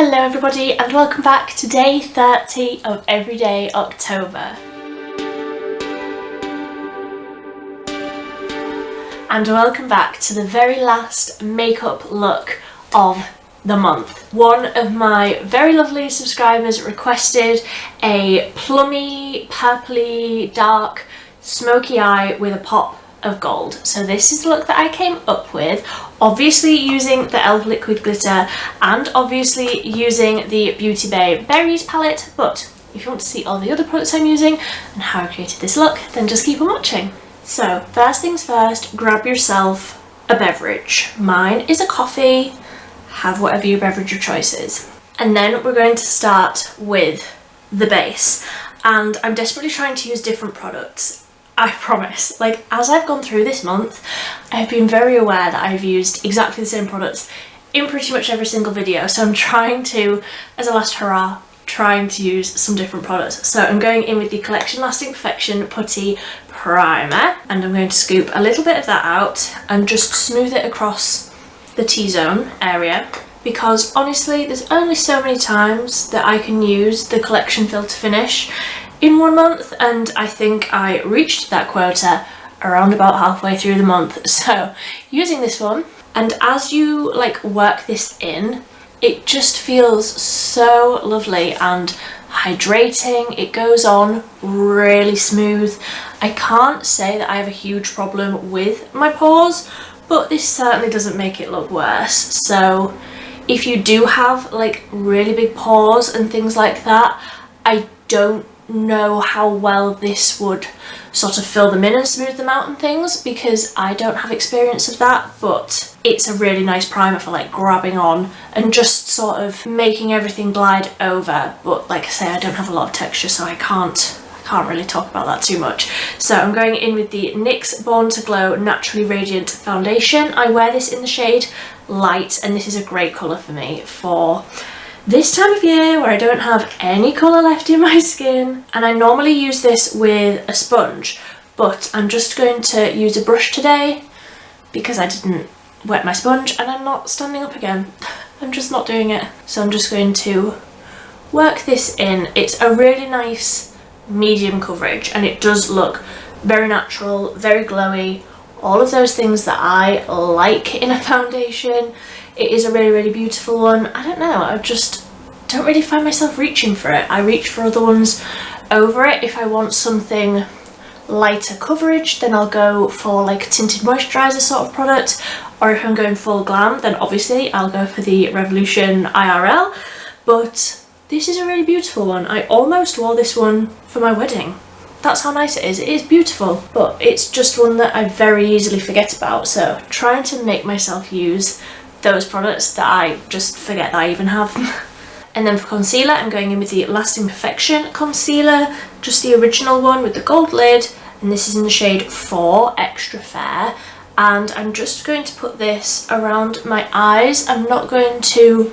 Hello everybody and welcome back to day 30 of Everyday October. And welcome back to the very last makeup look of the month. One of my very lovely subscribers requested a plummy, purpley, dark, smoky eye with a pop of gold. So this is the look that I came up with, obviously using the e.l.f. liquid glitter and obviously using the Beauty Bay Berries palette, but if you want to see all the other products I'm using and how I created this look, then just keep on watching. So first things first, grab yourself a beverage. Mine is a coffee, have whatever your beverage of choice is. And then we're going to start with the base, and I'm desperately trying to use different products. I promise, like, as I've gone through this month, I've been very aware that I've used exactly the same products in pretty much every single video, so I'm trying to, as a last hurrah, trying to use some different products. So I'm going in with the Collection Lasting Perfection Putty Primer, and I'm going to scoop a little bit of that out and just smooth it across the T-zone area, because honestly there's only so many times that I can use the Collection Filter Finish in 1 month, and I think I reached that quota around about halfway through the month. So using this one, and as you like work this in, it just feels so lovely and hydrating. It goes on really smooth. I can't say that I have a huge problem with my pores, but this certainly doesn't make it look worse. So if you do have like really big pores and things like that, I don't know how well this would sort of fill them in and smooth them out and things, because I don't have experience of that, but it's a really nice primer for like grabbing on and just sort of making everything glide over. But like I say, I don't have a lot of texture, so I can't really talk about that too much. So I'm going in with the NYX Born to Glow Naturally Radiant Foundation. I wear this in the shade Light, and this is a great colour for me for this time of year where I don't have any colour left in my skin. And I normally use this with a sponge, but I'm just going to use a brush today because I didn't wet my sponge and I'm not standing up again. I'm just not doing it. So I'm just going to work this in. It's a really nice medium coverage and it does look very natural, very glowy, all of those things that I like in a foundation. It is a really beautiful one. I don't know, I just don't really find myself reaching for it. I reach for other ones over it. If I want something lighter coverage, then I'll go for like a tinted moisturiser sort of product, or if I'm going full glam, then obviously I'll go for the Revolution IRL. But this is a really beautiful one. I almost wore this one for my wedding. That's how nice it is. It is beautiful, but it's just one that I very easily forget about. So trying to make myself use those products that I just forget that I even have. And then for concealer, I'm going in with the Lasting Perfection concealer, just the original one with the gold lid, and this is in the shade 4 Extra Fair. And I'm just going to put this around my eyes. I'm not going to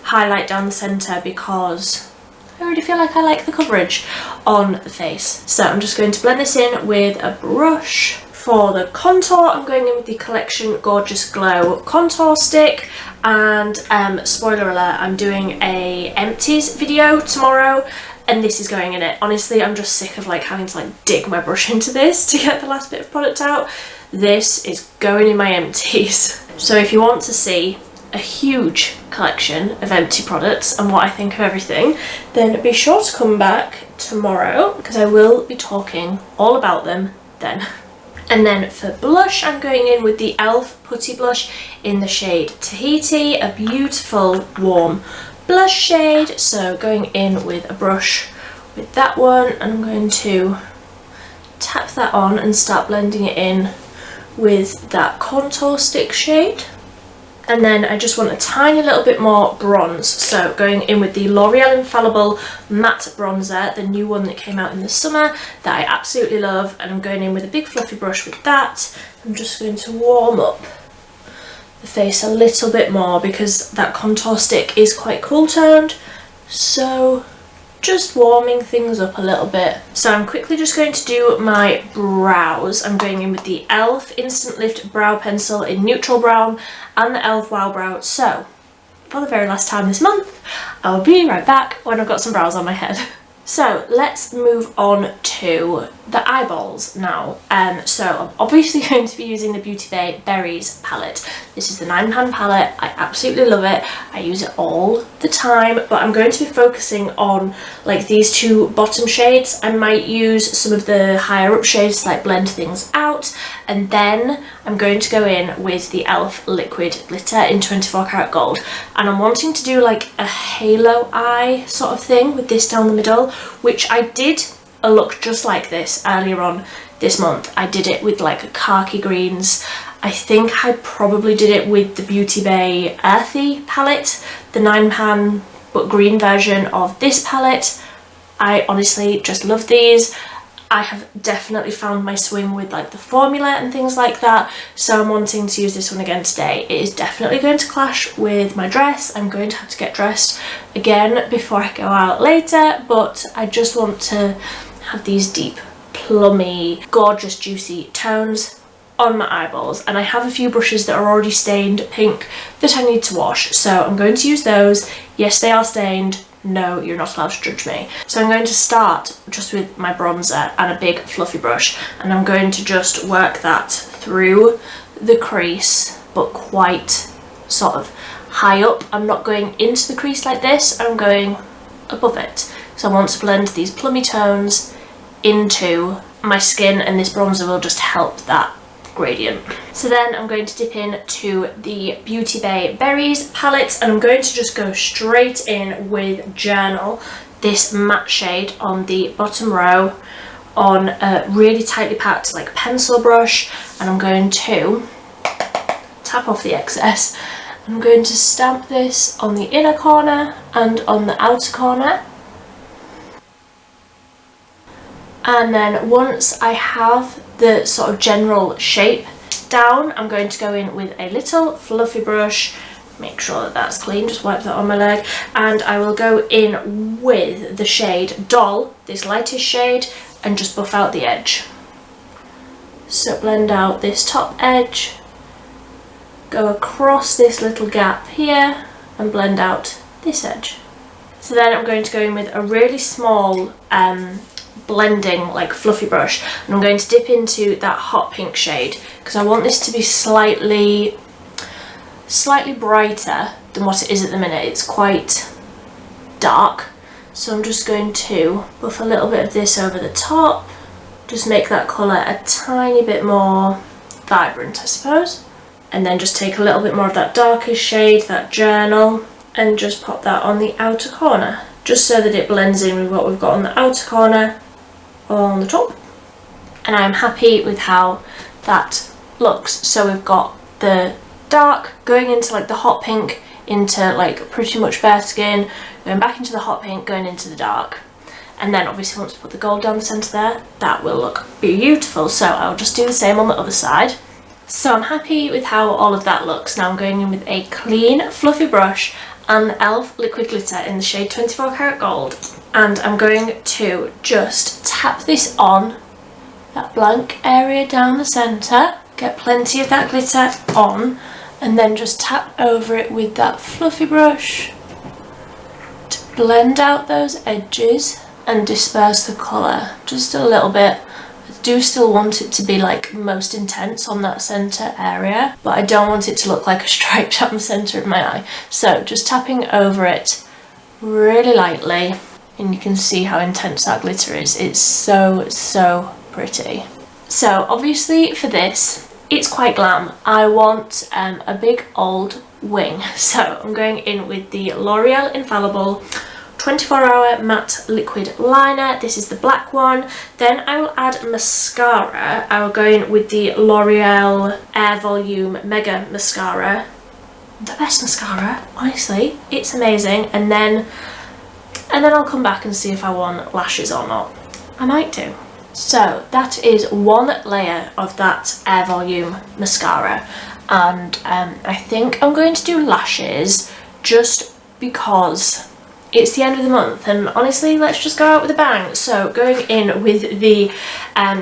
highlight down the centre because I already feel like I like the coverage on the face. So I'm just going to blend this in with a brush. For the contour, I'm going in with the Collection Gorgeous Glow contour stick, and spoiler alert, I'm doing a empties video tomorrow and this is going in it. Honestly, I'm just sick of like having to like dig my brush into this to get the last bit of product out. This is going in my empties. So if you want to see a huge collection of empty products and what I think of everything, then be sure to come back tomorrow because I will be talking all about them then. And then for blush, I'm going in with the e.l.f. Putty Blush in the shade Tahiti, a beautiful warm blush shade. So going in with a brush with that one, and I'm going to tap that on and start blending it in with that contour stick shade. And then I just want a tiny little bit more bronze, so going in with the L'Oreal Infallible Matte Bronzer, the new one that came out in the summer that I absolutely love, and I'm going in with a big fluffy brush with that. I'm just going to warm up the face a little bit more because that contour stick is quite cool toned, so just warming things up a little bit. So I'm quickly just going to do my brows. I'm going in with the e.l.f. Instant Lift Brow Pencil in Neutral Brown and the e.l.f. Wow Brow. So for the very last time this month, I'll be right back when I've got some brows on my head. So let's move on to the eyeballs now. So I'm obviously going to be using the Beauty Bay Berries palette. This is the £9 palette. I absolutely love it. I use it all the time, but I'm going to be focusing on like these two bottom shades. I might use some of the higher up shades to like blend things out, and then I'm going to go in with the e.l.f. liquid glitter in 24 karat gold, and I'm wanting to do like a halo eye sort of thing with this down the middle, which I did a look just like this earlier on this month. I did it with like khaki greens. I think I probably did it with the Beauty Bay Earthy palette, the £9 but green version of this palette. I honestly just love these. I have definitely found my swing with like the formula and things like that, so I'm wanting to use this one again today. It is definitely going to clash with my dress. I'm going to have to get dressed again before I go out later, but I just want to have these deep, plummy, gorgeous, juicy tones on my eyeballs, and I have a few brushes that are already stained pink that I need to wash, so I'm going to use those. Yes, they are stained. No, you're not allowed to judge me. So I'm going to start just with my bronzer and a big fluffy brush, and I'm going to just work that through the crease, but quite sort of high up. I'm not going into the crease like this, I'm going above it. So I want to blend these plummy tones into my skin, and this bronzer will just help that gradient. So then I'm going to dip in to the Beauty Bay Berries palette, and I'm going to just go straight in with Journal, this matte shade on the bottom row, on a really tightly packed like pencil brush, and I'm going to tap off the excess. I'm going to stamp this on the inner corner and on the outer corner. And then once I have the sort of general shape down, I'm going to go in with a little fluffy brush, make sure that that's clean, just wipe that on my leg, and I will go in with the shade Doll, this lightest shade, and just buff out the edge. So blend out this top edge, go across this little gap here, and blend out this edge. So then I'm going to go in with a really small blending like fluffy brush, and I'm going to dip into that hot pink shade because I want this to be slightly brighter than what it is at the minute. It's quite dark, so I'm just going to buff a little bit of this over the top, just make that colour a tiny bit more vibrant, I suppose, and then just take a little bit more of that darkest shade, that Journal, and just pop that on the outer corner, just so that it blends in with what we've got on the outer corner on the top. And I'm happy with how that looks. So we've got the dark going into like the hot pink, into like pretty much bare skin, going back into the hot pink, going into the dark, and then obviously once we put the gold down the centre there, that will look beautiful. So I'll just do the same on the other side. So I'm happy with how all of that looks. Now I'm going in with a clean fluffy brush and e.l.f. liquid glitter in the shade 24 karat gold, and I'm going to just tap this on that blank area down the centre, get plenty of that glitter on, and then just tap over it with that fluffy brush to blend out those edges and disperse the colour just a little bit. I do still want it to be like most intense on that centre area, but I don't want it to look like a stripe down the centre of my eye. So just tapping over it really lightly, and you can see how intense that glitter is. It's so pretty. So obviously for this, it's quite glam. I want a big old wing, so I'm going in with the L'Oreal Infallible 24-hour matte liquid liner. This is the black one. Then I will add mascara. I will go in with the L'Oreal Air Volume Mega Mascara. The best mascara, honestly. It's amazing. And then I'll come back and see if I want lashes or not. I might do. So that is one layer of that Air Volume mascara, and I think I'm going to do lashes just because it's the end of the month, and honestly, let's just go out with a bang. So going in with the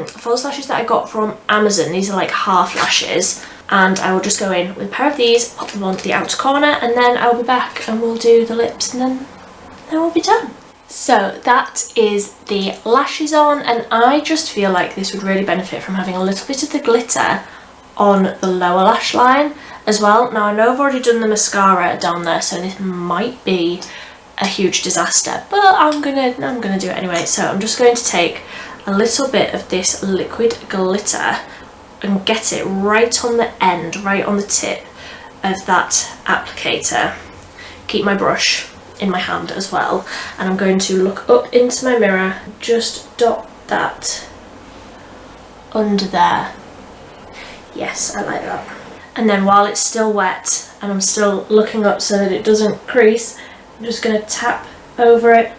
false lashes that I got from Amazon. These are like half lashes, and I will just go in with a pair of these, pop them onto the outer corner, and then I'll be back and we'll do the lips and then then we'll be done. So that is the lashes on, and I just feel like this would really benefit from having a little bit of the glitter on the lower lash line as well. Now I know I've already done the mascara down there, so this might be a huge disaster, but I'm gonna do it anyway. So I'm just going to take a little bit of this liquid glitter and get it right on the end, right on the tip of that applicator. Keep my brush in my hand as well, and I'm going to look up into my mirror, just dot that under there. Yes, I like that. And then while it's still wet and I'm still looking up so that it doesn't crease, I'm just going to tap over it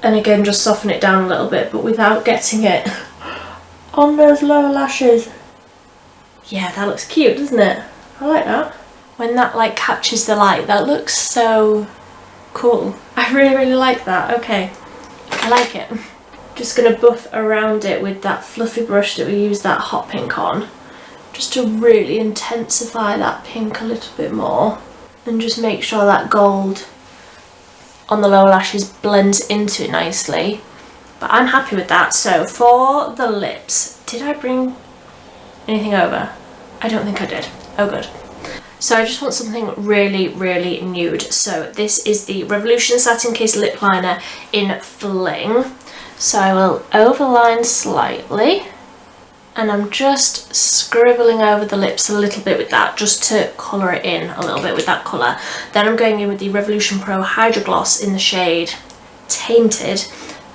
and again just soften it down a little bit, but without getting it on those lower lashes. Yeah, that looks cute, doesn't it? I like that. When that like catches the light, that looks so cool. I really like that. Okay, I like it. Just gonna buff around it with that fluffy brush that we used that hot pink on, just to really intensify that pink a little bit more and just make sure that gold on the lower lashes blends into it nicely. But I'm happy with that. So for the lips, did I bring anything over? I don't think I did. Oh good. So I just want something really nude. So this is the Revolution Satin Kiss Lip Liner in Fling. So I will overline slightly, and I'm just scribbling over the lips a little bit with that, just to colour it in a little bit with that colour. Then I'm going in with the Revolution Pro Hydro Gloss in the shade Tainted.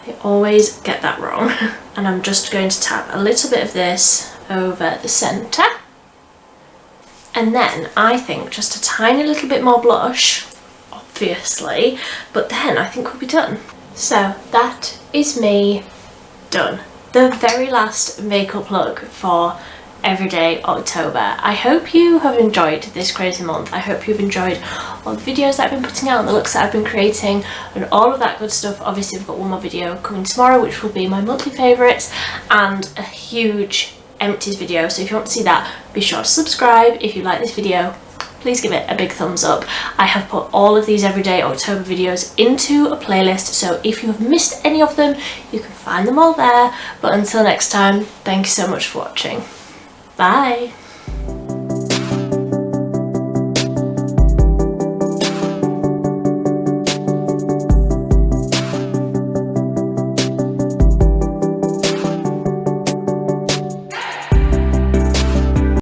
I always get that wrong. And I'm just going to tap a little bit of this over the centre. And then I think just a tiny little bit more blush, obviously, but then I think we'll be done. So that is me done. The very last makeup look for Everyday October. I hope you have enjoyed this crazy month. I hope you've enjoyed all the videos that I've been putting out and the looks that I've been creating and all of that good stuff. Obviously I've got one more video coming tomorrow, which will be my monthly favourites, and a huge empties video. So if you want to see that, be sure to subscribe. If you like this video, please give it a big thumbs up. I have put all of these Everyday October videos into a playlist, so if you have missed any of them, you can find them all there. But until next time, thank you so much for watching. Bye!